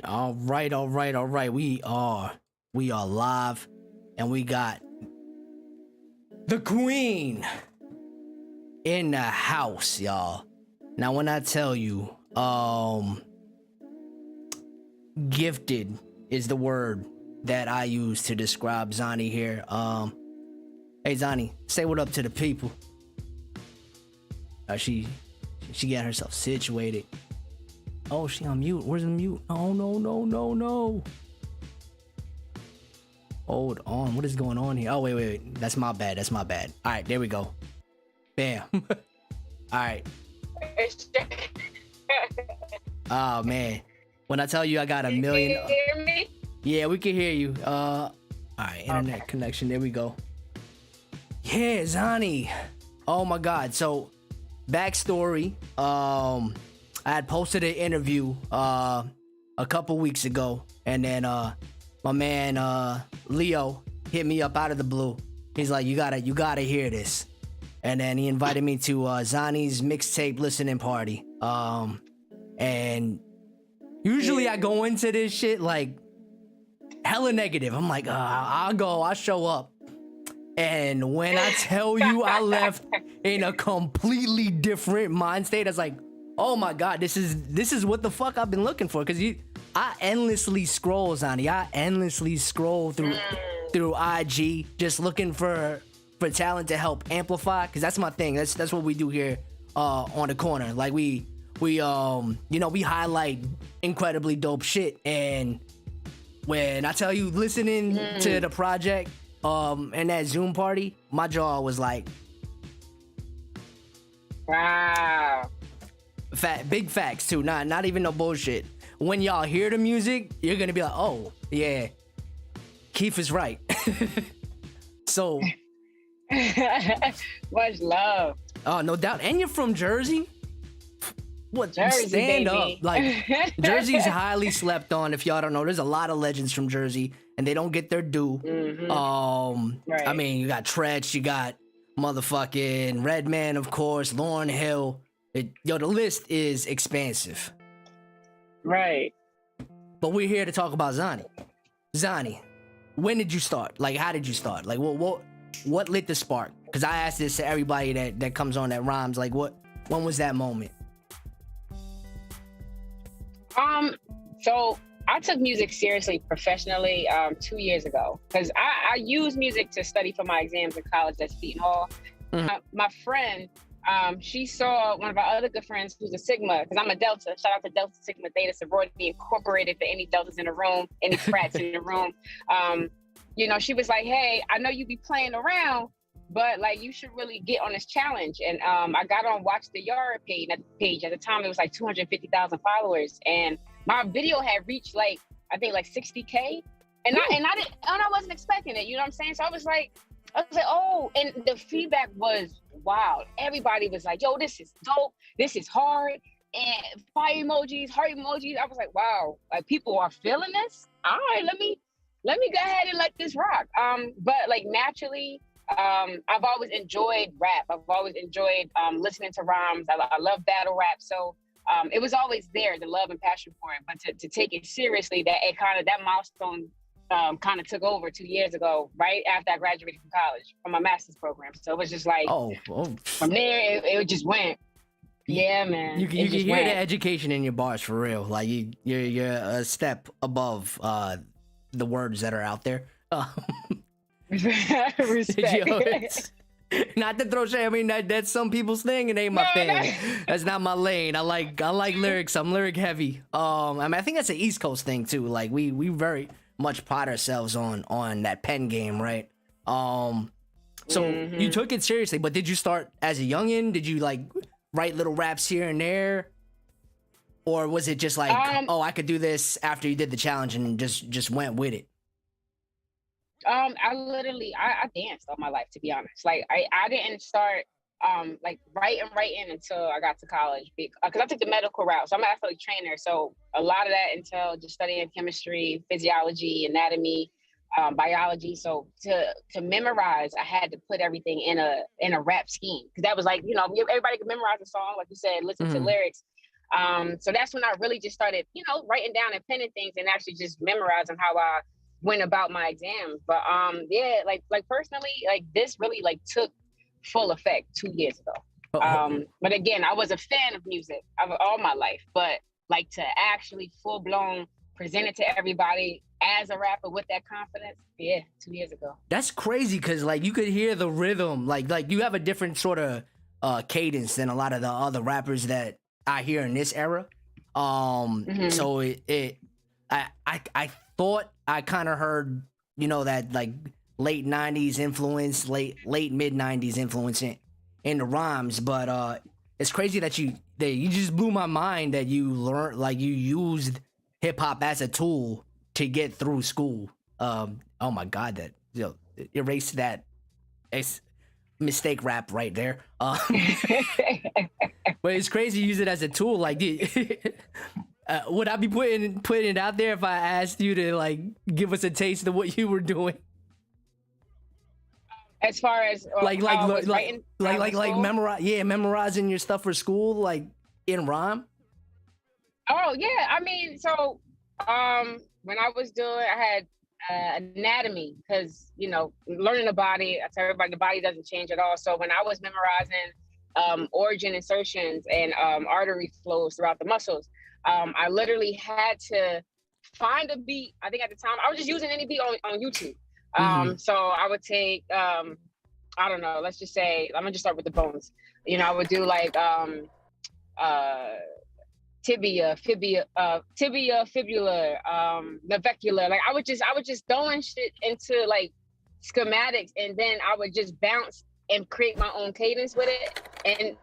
all right. We are live, and we got the queen in the house, y'all. Now, when I tell you, gifted is the word that I use to describe Xani here. Hey Xani, say what up to the people. She got herself situated. Oh, she on mute. Where's the mute? Oh, no. Hold on. What is going on here? Oh, wait. That's my bad. All right, there we go. Bam. All right. Oh, man. When I tell you I got a million... Can you hear me? Yeah, we can hear you. All right, internet connection. There we go. Yeah, Xani. Oh, my God. So, backstory. I had posted an interview a couple weeks ago, and then my man Leo hit me up out of the blue. He's like, you gotta hear this. And then he invited me to Xani's mixtape listening party. And usually I go into this shit like hella negative. I'm like, I'll show up. And when I tell you I left in a completely different mind state, I was like, oh my God, this is what the fuck I've been looking for. Cause I endlessly scroll, Xani. I endlessly scroll through IG, just looking for talent to help amplify. Cause that's my thing. That's what we do here on the corner. Like we highlight incredibly dope shit. And when I tell you listening to the project and that Zoom party, my jaw was like, wow. Big facts too, not even no bullshit. When y'all hear the music, you're gonna be like, oh yeah, Keith is right. So much love. Oh, no doubt. And you're from Jersey? What? Jersey, stand baby. up. Like, Jersey's highly slept on. If y'all don't know, there's a lot of legends from Jersey and they don't get their due. Right. I mean, you got Tretch, you got motherfucking Redman, of course, Lauryn Hill. The list is expansive. Right. But we're here to talk about Xani. Xani, when did you start? Like, how did you start? Like, what lit the spark? Because I asked this to everybody that comes on that rhymes. Like, when was that moment? So I took music seriously professionally 2 years ago because I used music to study for my exams in college at Seton Hall. My friend, she saw one of our other good friends who's a Sigma, because I'm a Delta. Shout out to Delta Sigma Theta Sorority Incorporated for any Deltas in the room, any frats in the room. She was like, hey, I know you be playing around, but like you should really get on this challenge. And I got on Watch the Yard page. At the time, it was like 250,000 followers. And my video had reached like 60K. And I wasn't expecting it, you know what I'm saying? So I was like, oh, and the feedback was wild. Everybody was like, yo, this is dope. This is hard. And fire emojis, heart emojis. I was like, wow, like people are feeling this. All right, let me go ahead and let this rock. But like naturally, I've always enjoyed rap. I've always enjoyed listening to rhymes. I love battle rap. So it was always there, the love and passion for it. But to take it seriously, that milestone kind of took over 2 years ago, right after I graduated from college from my master's program. So it was just like, from there, it just went. Yeah, man. You can hear the education in your bars for real. Like you're a step above the words that are out there. Respect. Not to throw shade. I mean, that's some people's thing. It ain't my thing. That's not my lane. I like lyrics. I'm lyric heavy. I think that's an East Coast thing too. Like we very much pride ourselves on that pen game, right? So you took it seriously, but did you start as a youngin'? Did you like write little raps here and there, or was it just like, I could do this after you did the challenge and just went with it? I danced all my life, to be honest. Like I didn't start like writing until I got to college because I took the medical route. So I'm an athletic trainer. So a lot of that entailed just studying chemistry, physiology, anatomy, biology. So to memorize, I had to put everything in a rap scheme because that was like, everybody could memorize a song, like you said, listen to lyrics. So that's when I really just started, writing down and penning things and actually just memorizing how I went about my exams. But yeah, like personally, like this really like took full effect 2 years ago. But again, I was a fan of music all my life, but like to actually full blown present it to everybody as a rapper with that confidence, yeah, 2 years ago. That's crazy because like you could hear the rhythm, like you have a different sort of cadence than a lot of the other rappers that I hear in this era. So I thought I kind of heard, that like late 90s influence, late mid 90s influence in the rhymes, but it's crazy that you just blew my mind that you learned, like you used hip hop as a tool to get through school. Oh my God, that erase that mistake rap right there. But it's crazy to use it as a tool. Like, would I be putting it out there if I asked you to like give us a taste of what you were doing? As far as memorizing your stuff for school, like in rhyme. Oh yeah, I mean, so when I was doing, I had anatomy because learning the body. I tell everybody the body doesn't change at all. So when I was memorizing origin insertions and artery flows throughout the muscles, I literally had to find a beat. I think at the time I was just using any beat on YouTube. So I would take, I don't know, let's just say, I'm gonna just start with the bones. I would do like tibia, fibula, navicular. Like I would just throwing shit into like schematics, and then I would just bounce and create my own cadence with it. And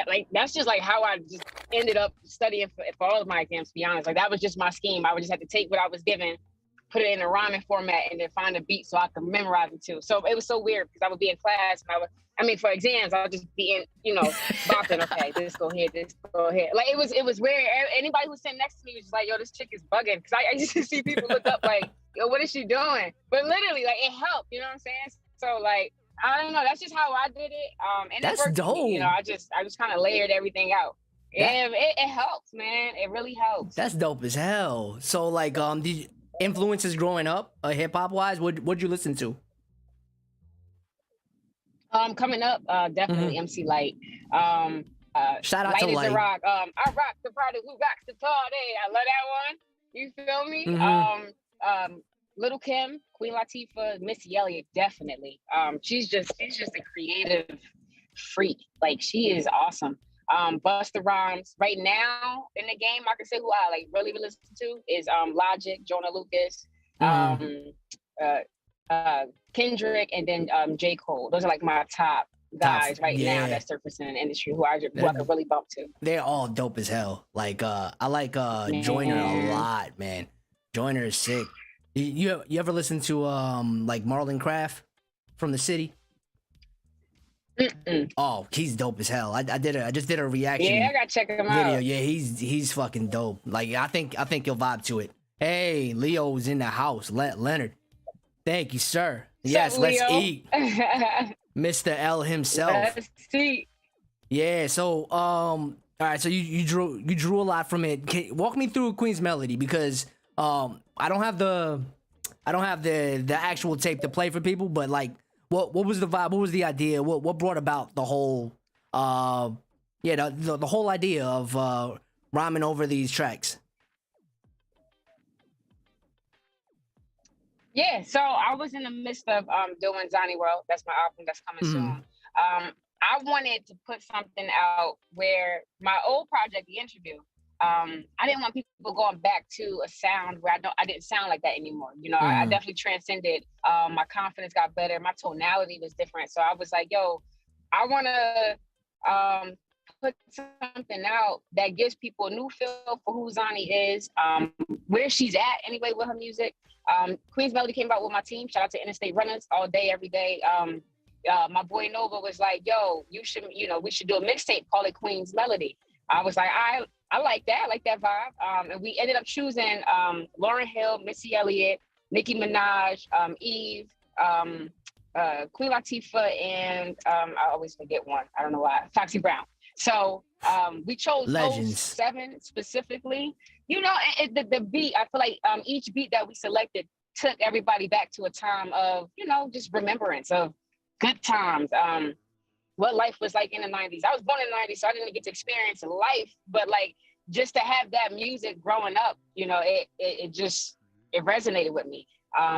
like that's just like how I just ended up studying for all of my exams, to be honest. Like that was just my scheme. I would just have to take what I was given, put it in a rhyming format, and then find a beat so I could memorize it too. So it was so weird because I would be in class and for exams, I would just be in, bopping, okay, this go here. Like it was weird. Anybody who was sitting next to me was just like, yo, this chick is bugging. Because I used to see people look up like, yo, what is she doing? But literally, like it helped, you know what I'm saying? So like, I don't know, that's just how I did it. And that's it worked dope. For me, I just kind of layered everything out. It helps, man. It really helps. That's dope as hell. So like, did influences growing up, hip hop wise, what'd you listen to? Coming up, definitely MC Light. Shout out Light to is Light. a rock. I rock the party, who rocks the party. I love that one. You feel me? Little Kim, Queen Latifah, Missy Elliott, definitely. She's just a creative freak. Like she is awesome. Busta Rhymes. Right now in the game, I can say who I like really listen to is Logic, Jonah Lucas, Kendrick, and then J. Cole. Those are like my top guys now that's surfacing in the industry who I could really bump to. They're all dope as hell. Like I like Joyner a lot, man. Joyner is sick. You ever listen to like Marlon Craft from the city? Mm-mm. Oh, he's dope as hell. I just did a reaction. Yeah, I gotta check him video. out. Yeah, he's fucking dope. Like I think you'll vibe to it. Hey, Leo's in the house. Leonard. Thank you, sir. Yes, let's eat. Mr. L himself. Let's see. Yeah, so all right, so you drew a lot from it. Walk me through Queen's Melody because I don't have the actual tape to play for people, but like what was the vibe? What was the idea? What brought about the whole the whole idea of rhyming over these tracks? Yeah, so I was in the midst of doing Xani World. That's my album that's coming soon. I wanted to put something out where my old project, The Interview, I didn't want people going back to a sound where I didn't sound like that anymore. I definitely transcended. My confidence got better. My tonality was different. So I was like, yo, I want to put something out that gives people a new feel for who Xani is, where she's at anyway with her music. Queen's Melody came out with my team. Shout out to Interstate Runners all day, every day. My boy Nova was like, yo, we should do a mixtape, call it Queen's Melody. I was like, I like that. I like that vibe. And we ended up choosing Lauryn Hill, Missy Elliott, Nicki Minaj, Eve, Queen Latifah, and I always forget one. I don't know why. Foxy Brown. So We chose Legends. those 7 specifically. You know, the beat, I feel like each beat that we selected took everybody back to a time of, you know, just remembrance of good times. What life was like in the 90s. I was born in the 90s, so I didn't get to experience life, but like just to have that music growing up, you know, it just, it resonated with me.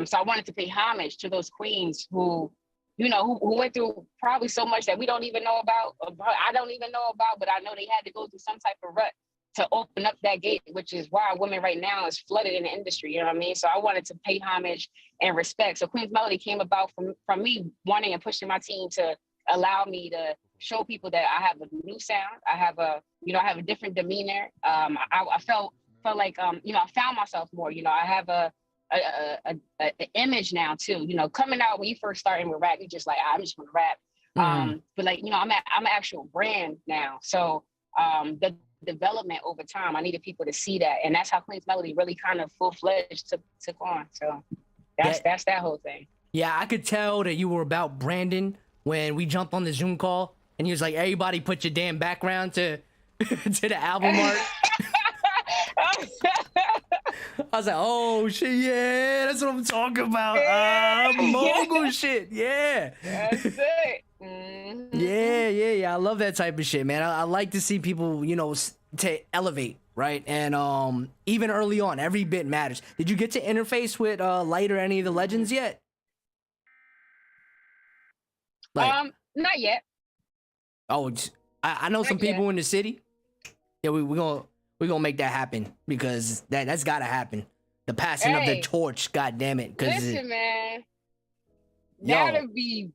So I wanted to pay homage to those queens who, you know, who went through probably so much that we don't even know about, I don't even know about, but I know they had to go through some type of rut to open up that gate, which is why women right now is flooded in the industry, you know what I mean? So I wanted to pay homage and respect. So Queen's Melody came about from me wanting and pushing my team to allow me to show people that I have a new sound. I have a different demeanor. I felt like, you know, I found myself more, you know, I have an image now too, you know, coming out when you first starting with rap, you just like, I'm just gonna rap. But like, you know, I'm an actual brand now. So the development over time, I needed people to see that. And that's how Queen's Melody really kind of full-fledged took on. So that's that whole thing. Yeah, I could tell that you were about Brandon when we jumped on the Zoom call and he was like, everybody put your damn background to to the album art. I was like, oh shit, yeah, that's what I'm talking about. Mogul shit, yeah. That's it. Mm-hmm. Yeah. I love that type of shit, man. I like to see people, you know, to elevate, right? And even early on, every bit matters. Did you get to interface with Light or any of the legends yet? Like, not yet. Oh, I know some people in the city. Yeah, we're gonna make that happen because that's gotta happen. The passing of the torch, god damn it. Listen, man, that'd be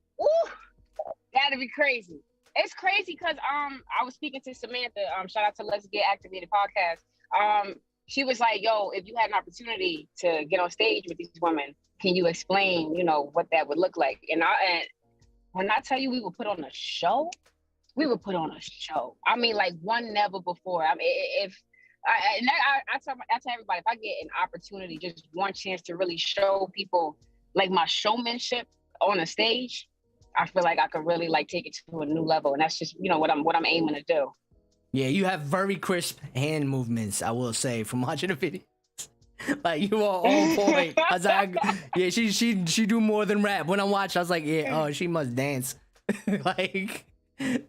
crazy. It's crazy because I was speaking to Samantha. Shout out to Let's Get Activated podcast. She was like, "Yo, if you had an opportunity to get on stage with these women, can you explain, you know, what that would look like?" And when I tell you we would put on a show, we would put on a show. I mean, like one never before. I mean, I tell everybody, if I get an opportunity, just one chance to really show people like my showmanship on a stage, I feel like I could really like take it to a new level. And that's just, you know, what I'm aiming to do. Yeah, you have very crisp hand movements, I will say, from watching the video. Like you are on point. I was like, yeah, she do more than rap. When I watched, I was like, yeah, oh, she must dance. Like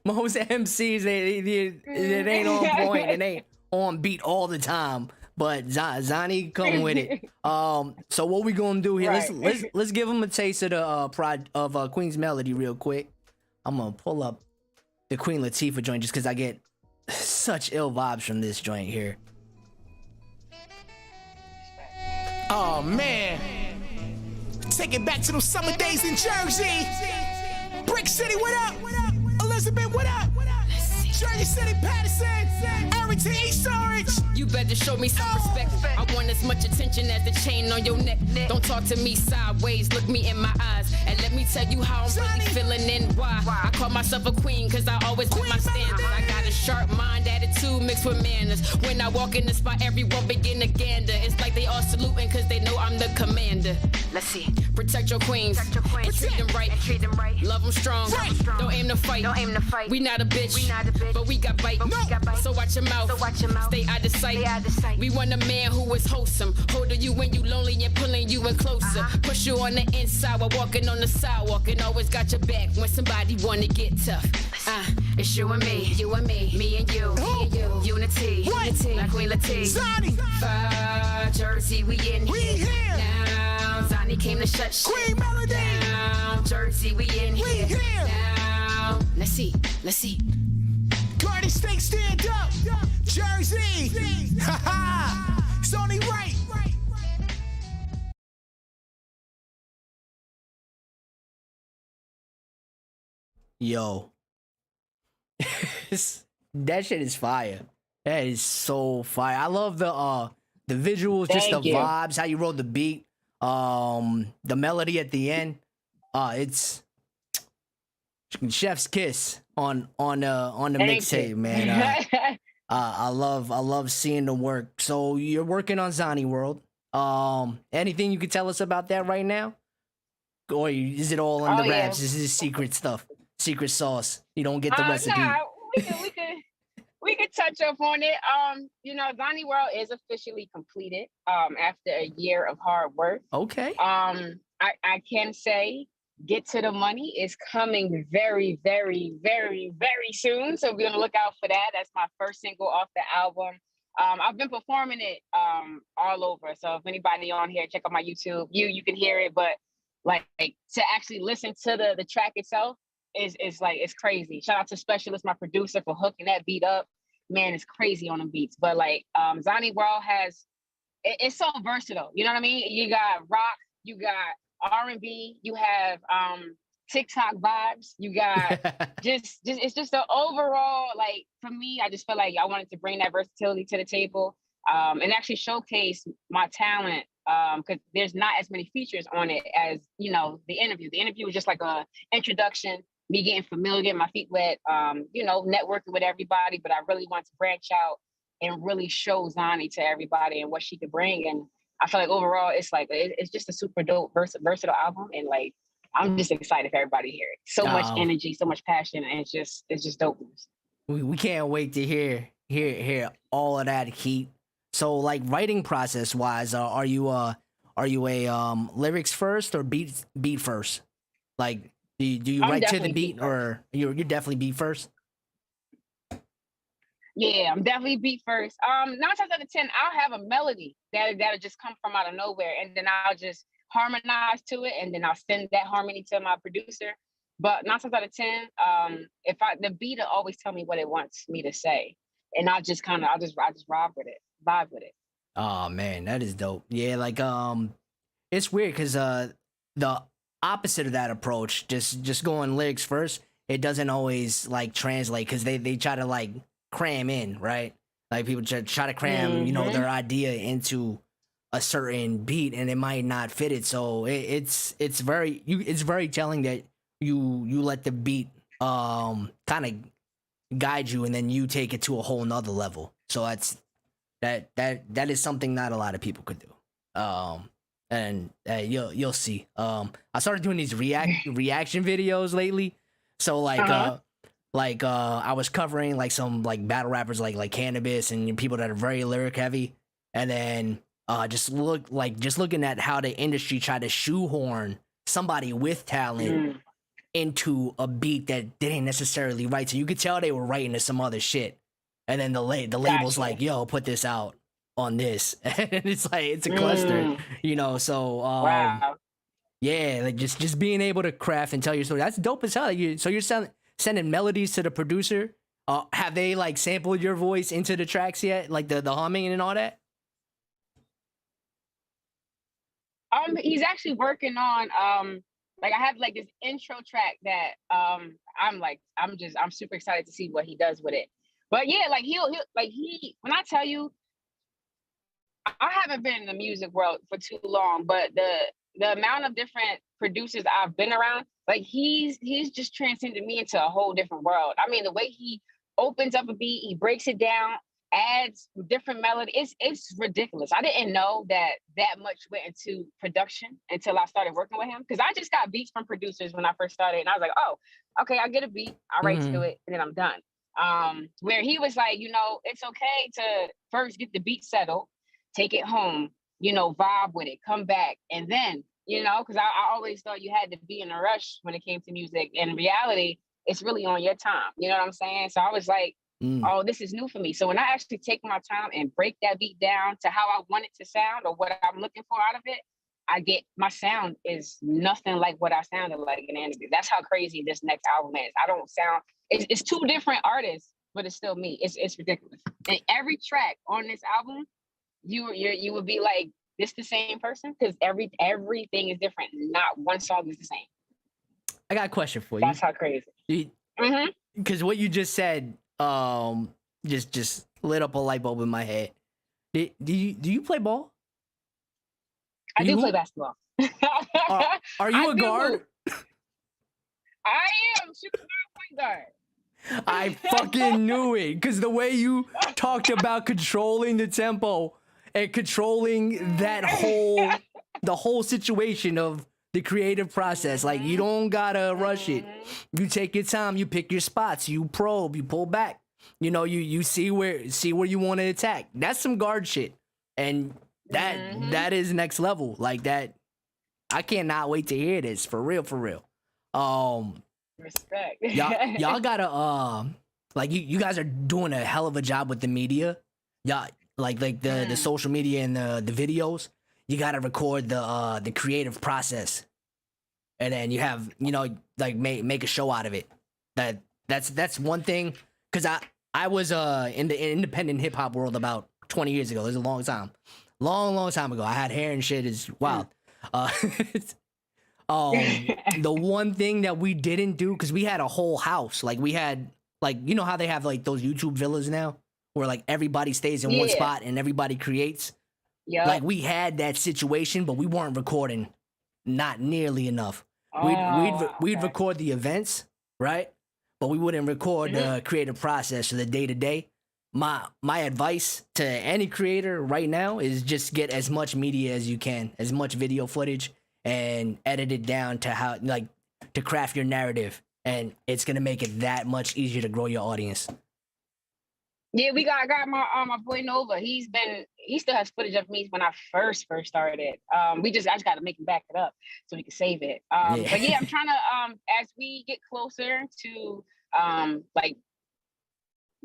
most MCs, it ain't on point. It ain't on beat all the time. But Xani come with it. So what we gonna do here? Right. Let's give them a taste of the pride of Queen's Melody real quick. I'm gonna pull up the Queen Latifah joint just because I get such ill vibes from this joint here. Oh man, take it back to those summer days in Jersey. Brick City, what up? Elizabeth, what up? Jersey City, Patterson, Arlington, East Orange. You better show me some respect. I want as much attention as the chain on your neck. Don't talk to me sideways, look me in my eyes, and let me tell you how I'm really feeling and why. I call myself a queen cause I always put my standards. I got a sharp mind, attitude mixed with manners. When I walk in the spot, everyone begin to gander. It's like they all saluting cause they know I'm the commander. Let's see. Protect your queens. And treat them right. Love them strong. Don't aim to fight. We not a bitch. But we got bite. So watch your mouth. Stay out of sight. We want a man who is wholesome. Holding you when you lonely and pulling you in closer. Push you on the inside while walking on the sidewalk. And always got your back when somebody wanna get tough. It's you and me, me and you, unity, like Queen Latifah. Xani, Jersey, we in here. Now Xani came to shut shit Queen Melody down. Jersey, we in here. Now let's see. Garden State, stand up. Jersey, ha ha. It's only right. Yo. That shit is fire. That is so fire. I love the visuals, just the vibes, how you wrote the beat, the melody at the end. It's chef's kiss on the mixtape, man. I love seeing the work. So you're working on Xani World. Anything you could tell us about that right now? Or is it all under wraps? This is secret stuff, secret sauce. You don't get the recipe. Nah, we could touch up on it. You know, Xani World is officially completed after a year of hard work. Okay. I can say Get to the Money is coming very, very, very, very soon. So be on the lookout for that. That's my first single off the album. I've been performing it all over. So if anybody on here, check out my YouTube. You can hear it, but like to actually listen to the track itself is like, it's crazy. Shout out to Specialist, my producer, for hooking that beat up. Man, it's crazy on the beats. But like Xani World it's so versatile. You know what I mean? You got rock, you got R&B, you have TikTok vibes, you got just it's just the overall, like, for me, I just feel like I wanted to bring that versatility to the table and actually showcase my talent, because there's not as many features on it as, you know, the interview. The interview was just like a introduction, me getting familiar, getting my feet wet, you know, networking with everybody, but I really want to branch out and really show Xani to everybody and what she could bring. And I feel like overall, it's like, it's just a super dope, versatile album. And like, I'm just excited for everybody to hear it. So much energy, so much passion, and it's just dope. We can't wait to hear all of that heat. So like writing process wise, are you a lyrics first or beat first? Like do you write to the beat, or you're definitely beat first? Yeah, I'm definitely beat first. 9 times out of 10, I'll have a melody that'll just come from out of nowhere, and then I'll just harmonize to it, and then I'll send that harmony to my producer. But 9 times out of 10, the beat will always tell me what it wants me to say, and I'll just vibe with it. Oh man, that is dope. Yeah, like it's weird because the opposite of that approach, just going lyrics first, it doesn't always like translate, because they try to like cram in, right? Like people try to cram, you know, their idea into a certain beat, and it might not fit it. So it's very telling that you let the beat kind of guide you, and then you take it to a whole nother level. So that is something not a lot of people could do. And you'll see. I started doing these reaction videos lately. So like I was covering like some like battle rappers like Cannabis and people that are very lyric heavy, and then just looking at how the industry tried to shoehorn somebody with talent into a beat that didn't necessarily write. So you could tell they were writing to some other shit, and then the label's like, yo, put this out on this, and it's like it's a cluster, you know. So wow. Yeah, like just being able to craft and tell your story, that's dope as hell. So you're sending melodies to the producer. Have they like sampled your voice into the tracks yet, like the humming and all that? He's actually working on like I have like this intro track that I'm super excited to see what he does with it. But yeah, like he'll when I tell you, I haven't been in the music world for too long, but the amount of different producers I've been around, like he's just transcended me into a whole different world. I mean, the way he opens up a beat, he breaks it down, adds different melody. It's ridiculous. I didn't know that much went into production until I started working with him, because I just got beats from producers when I first started, and I was like, oh, okay, I get a beat, I write to it, and then I'm done. Where he was like, you know, it's okay to first get the beat settled, take it home, you know, vibe with it, come back, and then, you know, because I always thought you had to be in a rush when it came to music. In reality, it's really on your time. You know what I'm saying? So I was like, oh, this is new for me. So when I actually take my time and break that beat down to how I want it to sound or what I'm looking for out of it, I get my sound is nothing like what I sounded like in the interview. That's how crazy this next album is. I don't sound, it's two different artists, but it's still me. It's ridiculous. And every track on this album, you would be like, this the same person? Because everything is different. Not one song is the same. I got a question for you. That's how crazy. Because what you just said, just lit up a light bulb in my head. Do you play ball? I do play basketball. Are you a guard? I am super point guard. I fucking knew it, because the way you talked about controlling the tempo and controlling the whole situation of the creative process, like you don't gotta rush it. You take your time, you pick your spots, you probe, you pull back. you know, you see where you want to attack. That's some guard shit, and that is next level. Like that, I cannot wait to hear this for real, for real. Respect. y'all gotta like you guys are doing a hell of a job with the media. Y'all like the social media and the videos. You gotta record the creative process, and then you have, you know, like make a show out of it. That's one thing, because I was in the independent hip hop world about 20 years ago. It was a long time ago. I had hair and shit. Is wild. The one thing that we didn't do, because we had a whole house, like we had, like, you know how they have like those YouTube villas now, where like everybody stays in one spot and everybody creates. Yeah. Like we had that situation, but we weren't recording, not nearly enough. We'd record the events, right? But we wouldn't record the creative process or the day to day. My advice to any creator right now is just get as much media as you can, as much video footage, and edit it down to how, like, to craft your narrative, and it's gonna make it that much easier to grow your audience. Yeah, I got my boy Nova. He still has footage of me when I first started. I just got to make him back it up so we can save it. But yeah, I'm trying to as we get closer to like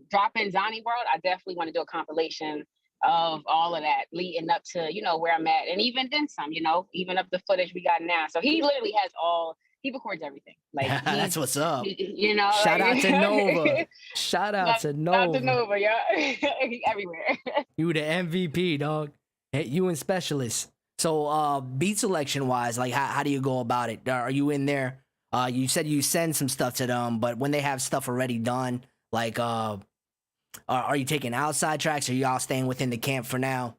dropping Xani World, I definitely want to do a compilation of all of that leading up to, you know, where I'm at, and even then some, you know, even up the footage we got now. So he literally has he records everything. Like that's what's up. You know, shout out to Nova. Shout out to Nova. Shout out to Nova, yeah. Everywhere. You the MVP, dog. You and specialist. So beat selection wise, like how do you go about it? Are you in there? You said you send some stuff to them, but when they have stuff already done, like are you taking outside tracks, or are y'all staying within the camp for now?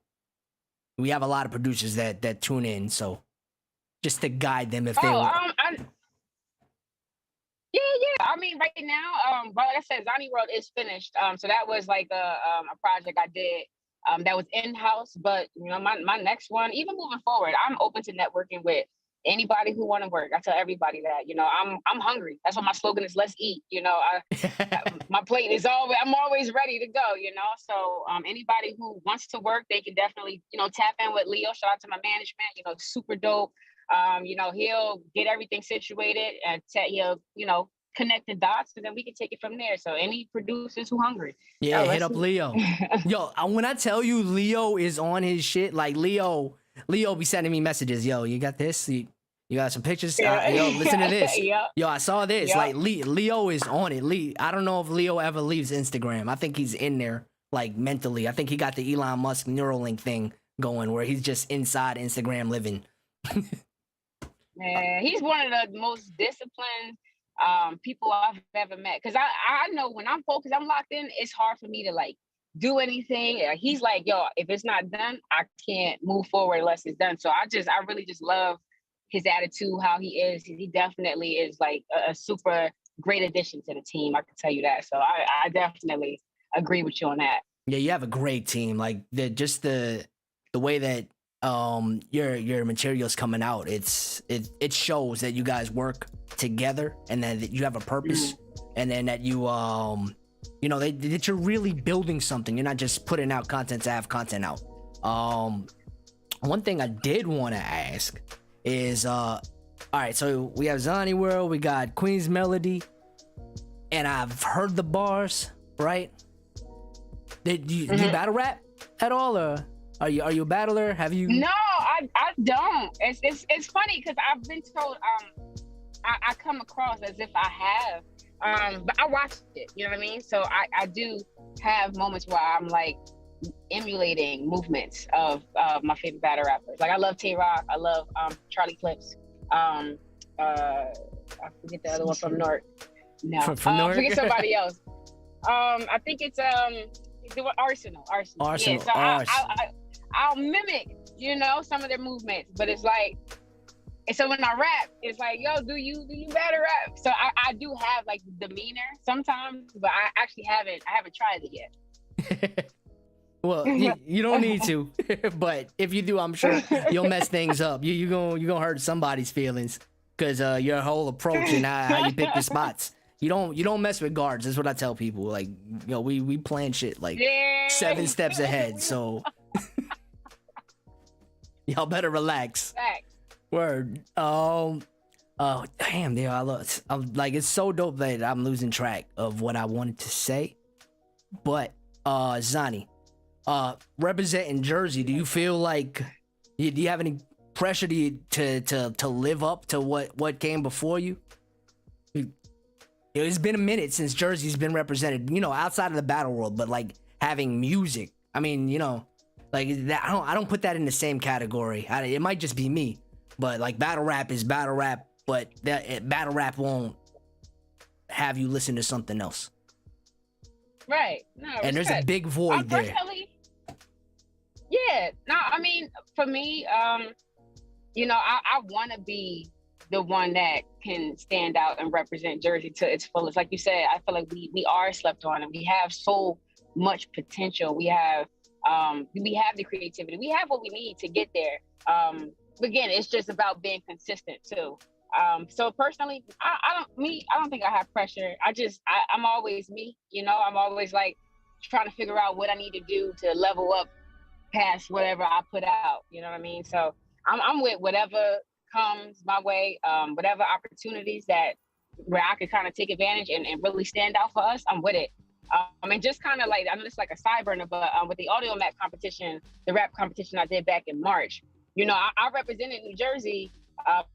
We have a lot of producers that tune in, so just to guide them if they Yeah. I mean, right now, but like I said, Xani World is finished. So that was like a project I did that was in-house. But you know, my next one, even moving forward, I'm open to networking with anybody who want to work. I tell everybody that, you know, I'm hungry. That's what my slogan is. Let's eat. You know, my plate is I'm always ready to go. You know, so anybody who wants to work, they can definitely, you know, tap in with Leo. Shout out to my management. You know, super dope. You know, he'll get everything situated and he'll, you know, connect the dots, and then we can take it from there. So any producers who hungry, hit up Leo. Yo, when I tell you Leo is on his shit, like Leo be sending me messages. Yo, you got this? You got some pictures? Yo, listen to this. Yo, I saw this. Like Leo is on it. I don't know if Leo ever leaves Instagram. I think he's in there, like, mentally. I think he got the Elon Musk Neuralink thing going, where he's just inside Instagram living. Man, he's one of the most disciplined people I've ever met. Because I know when I'm focused, I'm locked in, it's hard for me to like do anything. He's like, yo, if it's not done, I can't move forward unless it's done. So I really just love his attitude, how he is. He definitely is like a super great addition to the team. I can tell you that. So I definitely agree with you on that. Yeah, you have a great team. Like the way that your material's coming out, it shows that you guys work together, and then that you have a purpose, and then that you you know, that you're really building something. You're not just putting out content to have content out. One thing I did want to ask is all right, so we have Xani World, we got Queen's Melody, and I've heard the bars, right? Did you battle rap at all, or are you a battler? Have you? No, I don't. It's funny because I've been told I come across as if I have, but I watched it. You know what I mean? So I do have moments where I'm like emulating movements of my favorite battle rappers. Like I love Tay-Rock. I love Charlie Clips. I forget the other one from North. No, from North? I forget somebody else. I think it's Arsenal. Yeah, so I'll mimic, you know, some of their movements, but it's like, and so when I rap, it's like, yo, do you battle rap? So I do have like demeanor sometimes, but I actually haven't tried it yet. Well, you don't need to, but if you do, I'm sure you'll mess things up. You gonna hurt somebody's feelings, because your whole approach and how you pick the spots You don't mess with guards. That's what I tell people. Like, you know, we plan shit like 7 steps ahead. So y'all better relax. Facts. Word. Oh damn, dude, I'm like, it's so dope that I'm losing track of what I wanted to say. But Xani, representing Jersey, do you feel like do you have any pressure to live up to what came before you? It's been a minute since Jersey's been represented, you know, outside of the battle world, but like having music. I mean, you know, like that, I don't put that in the same category. It might just be me, but like battle rap is battle rap, but battle rap won't have you listen to something else. Right. No, and there's a big void there. Yeah. No, I mean, for me, you know, I want to be the one that can stand out and represent Jersey to its fullest. Like you said, I feel like we are slept on, and we have so much potential. We have the creativity. We have what we need to get there. Again, it's just about being consistent too. So personally, I don't think I have pressure. I'm always me, you know. I'm always like trying to figure out what I need to do to level up past whatever I put out. You know what I mean? So I'm with whatever comes my way, whatever opportunities where I could kind of take advantage and really stand out for us, I'm with it. And just kind of like, I know it's like a side burner, but with the audio map competition, the rap competition I did back in March, you know, I represented New Jersey out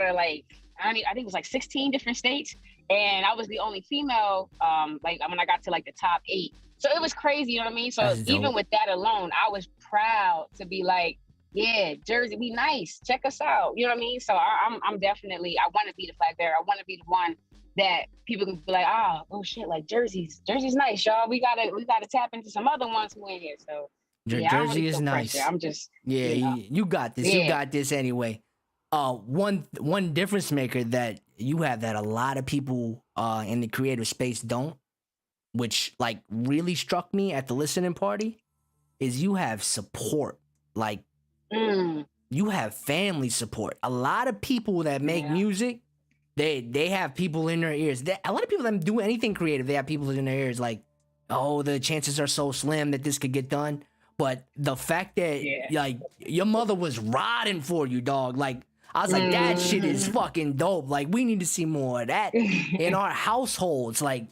of like, I think it was like 16 different states. And I was the only female, like when I got to like the top 8. So it was crazy, you know what I mean? So even with that alone, I was proud to be like, yeah, Jersey, we nice. Check us out. You know what I mean? So I'm definitely, I want to be the flag bearer. I want to be the one that people can be like, oh shit, like Jersey's nice, y'all. We gotta tap into some other ones who in here. So yeah, Jersey is nice. Pressure. I'm just you got this. Yeah. You got this anyway. One difference maker that you have that a lot of people in the creative space don't, which like really struck me at the listening party, is you have support. Like you have family support. A lot of people that make music, they have people in their ears. A lot of people that do anything creative, they have people in their ears like, oh, the chances are so slim that this could get done. But the fact that like your mother was riding for you, dog, like I was like, that shit is fucking dope. Like we need to see more of that in our households. Like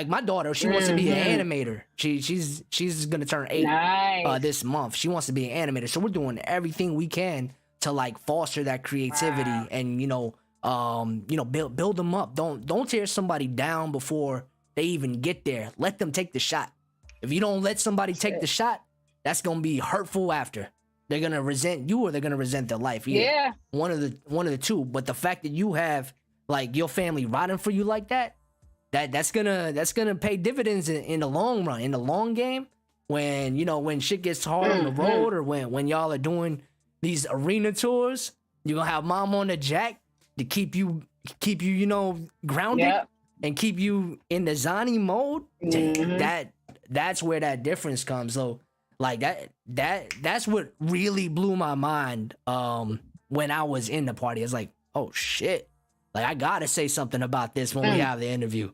my daughter, she wants to be an animator. She's gonna turn 8 this month. She wants to be an animator. So we're doing everything we can to like foster that creativity and build them up. Don't tear somebody down before they even get there. Let them take the shot. If you don't let somebody take the shot, that's gonna be hurtful after. They're gonna resent you or they're gonna resent their life. Yeah. One of the two. But the fact that you have like your family riding for you like that, that's gonna pay dividends in the long run, in the long game. When shit gets hard on the road, or when y'all are doing these arena tours, you're gonna have mom on the jack to keep you grounded and keep you in the Xani mode. That's where that difference comes. So like that's what really blew my mind when I was in the party. I was like, oh shit, like I gotta say something about this when we have the interview.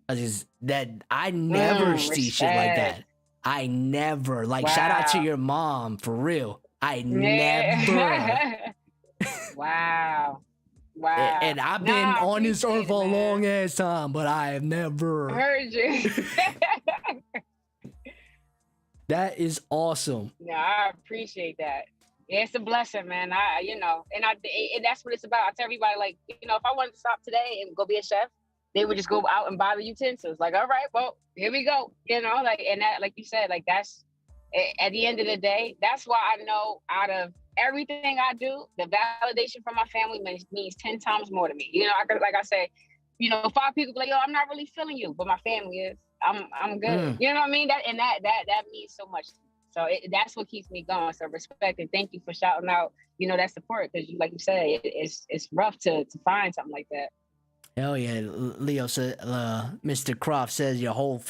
I never see shit like that. I never shout out to your mom for real. I never. Wow. And I've been on this earth for a long ass time, but I have never heard you. That is awesome. Yeah, I appreciate that. Yeah, it's a blessing, man. And that's what it's about. I tell everybody, like, if I wanted to stop today and go be a chef, they would just go out and buy the utensils. Like, all right, well, here we go. And that, like you said, like that's at the end of the day, that's why I know out of everything I do, the validation from my family means 10 times more to me. Like I say, 5 people be like, yo, I'm not really feeling you, but my family is. I'm good. You know what I mean? That means so much to me. So that's what keeps me going. So respect and thank you for shouting out, that support, because like you said, it's rough to find something like that. Hell yeah, Leo said. Mr. Croft says your whole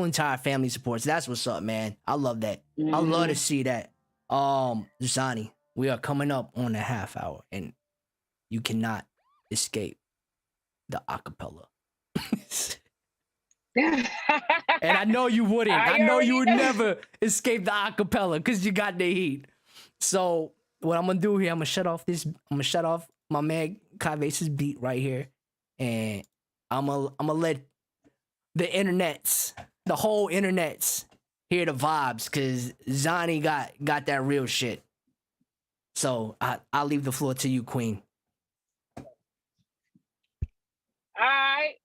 entire family supports. That's what's up, man. I love that. I love to see that. Xani, we are coming up on the half hour, and you cannot escape the acapella And I know you wouldn't. I know you would never escape the acapella because you got the heat. So what I'm gonna do here, I'm gonna shut off my man Kaivase's beat right here, and I'm gonna let the whole internets hear the vibes, cause Xani got that real shit. So I'll leave the floor to you, Queen. All right,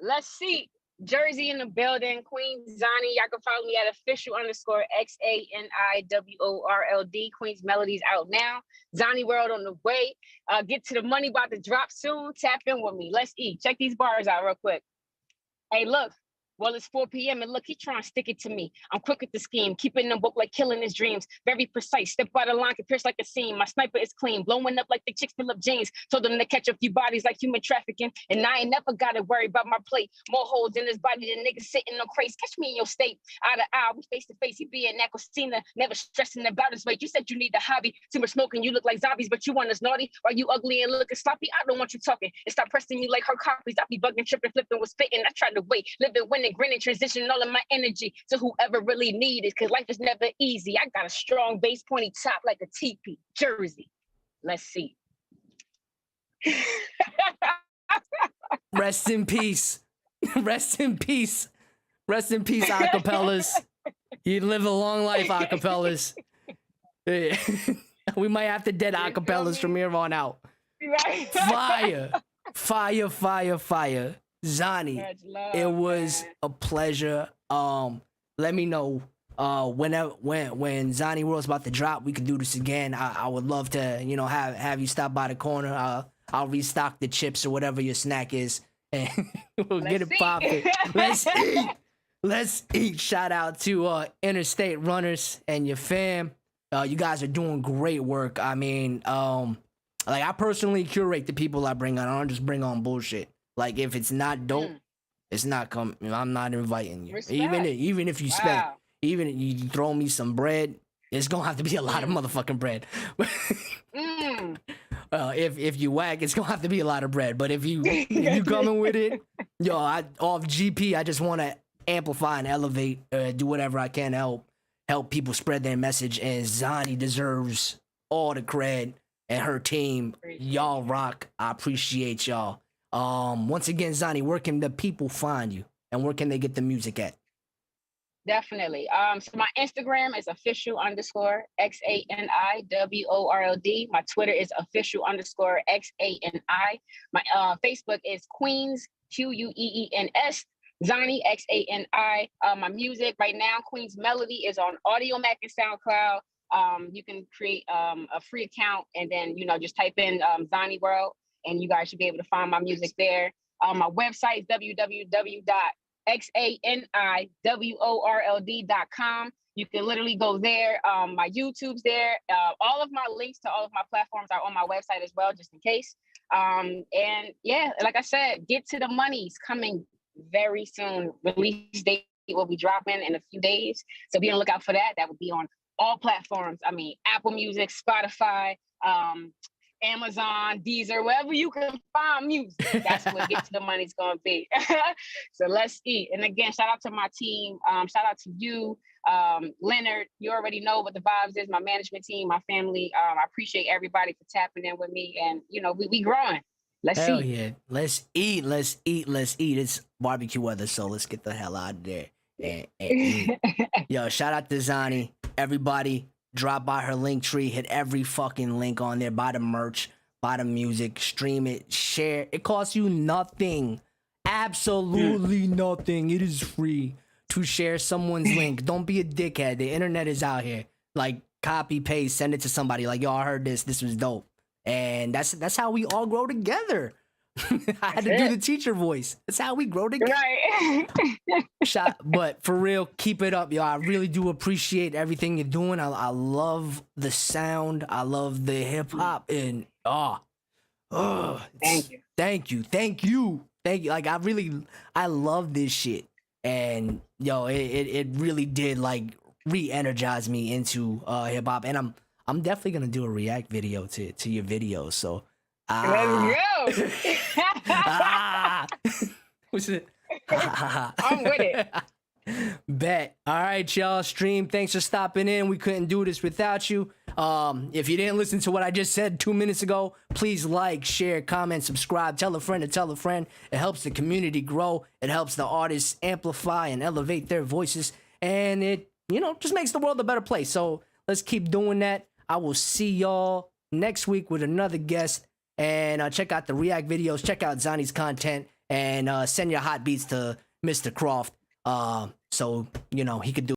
let's see. Jersey in the building, Queen Xani. Y'all can follow me at official_XANIWORLD. Queen's Melodies out now. Xani World on the way. Get to the money, about to drop soon. Tap in with me. Let's eat. Check these bars out real quick. Hey, look. Well, it's 4 p.m. and look, he trying to stick it to me. I'm quick with the scheme, keeping them book like killing his dreams. Very precise, step by the line, can pierce like a seam. My sniper is clean, blowing up like the chicks fill up jeans. Told them to catch a few bodies like human trafficking. And I ain't never got to worry about my plate. More holes in his body than niggas sitting on crates. Catch me in your state, eye to eye, we face to face. He be in Aquasina, never stressing about his weight. You said you need a hobby, too much smoking, you look like zombies, but you want us naughty. Are you ugly and looking sloppy? I don't want you talking. And stop pressing me like her copies. I be bugging, tripping, flipping, with spitting. I tried to wait, living, winning, grinning, transition all of my energy to whoever really need it, because life is never easy. I got a strong base, pointy top like a teepee. Jersey. Let's see. Rest in peace. Rest in peace. Rest in peace, acapellas. You live a long life, acapellas. We might have to dead acapellas from here on out. Fire. Fire, fire, fire. Xani, it was a pleasure. Let me know when Xani World's about to drop, we can do this again. I would love to, have you stop by the corner. I'll restock the chips or whatever your snack is, and we'll get it popping. Let's eat. Let's eat. Shout out to Interstate Runners and your fam. You guys are doing great work. I mean, I personally curate the people I bring on. I don't just bring on bullshit. Like, if it's not dope, it's not coming. I'm not inviting you. Respect. Even if you spend, even if you throw me some bread, it's gonna have to be a lot of motherfucking bread. If you whack, it's gonna have to be a lot of bread. But if you coming with it, off GP, I just want to amplify and elevate, do whatever I can to help people spread their message. And Xani deserves all the cred, and her team. Y'all rock. I appreciate y'all. Once again, Xani, where can the people find you, and where can they get the music at? Definitely. So my Instagram is official_XANIWORLD. My Twitter is official_XANI. My Facebook is Queens QUEENS. Xani XANI. My music right now, Queen's Melody, is on Audio Mac and SoundCloud. You can create a free account, and then just type in Xani World, and you guys should be able to find my music there. My website is www.xaniworld.com. You can literally go there. My YouTube's there. All of my links to all of my platforms are on my website as well, just in case. And yeah, like I said, Get to the Money's coming very soon. Release date will be dropping in a few days. So be on the lookout for that. That will be on all platforms. I mean, Apple Music, Spotify, Amazon, Deezer, wherever you can find music, that's where Get to the Money's gonna be. So let's eat. And again, shout out to my team. Shout out to you, Leonard. You already know what the vibes is. My management team, my family. I appreciate everybody for tapping in with me. And we growing. Let's Hell eat. yeah. Let's eat. Let's eat. Let's eat. It's barbecue weather, so let's get the hell out of there and eat. Yo, shout out to Xani. Everybody, drop by her link tree, hit every fucking link on there, buy the merch, buy the music, stream it, share. It costs you nothing. Absolutely nothing. It is free to share someone's link. Don't be a dickhead. The internet is out here. Like, copy, paste, send it to somebody. Like, yo, I heard this. This was dope. And that's how we all grow together. I had to do the teacher voice. That's how we grow together. Right. But for real, keep it up, yo. I really do appreciate everything you're doing. I love the sound. I love the hip hop, and Thank you. Like, I love this shit, and yo, it really did like re-energize me into hip hop, and I'm definitely gonna do a react video to your videos. So Let's go. What's it? I'm with it. Bet. All right, y'all. Stream. Thanks for stopping in. We couldn't do this without you. If you didn't listen to what I just said 2 minutes ago, please like, share, comment, subscribe, tell a friend to tell a friend. It helps the community grow. It helps the artists amplify and elevate their voices. And it, just makes the world a better place. So let's keep doing that. I will see y'all next week with another guest. And check out the React videos. Check out Xani's content. And send your hot beats to Mr. Croft. So, he could do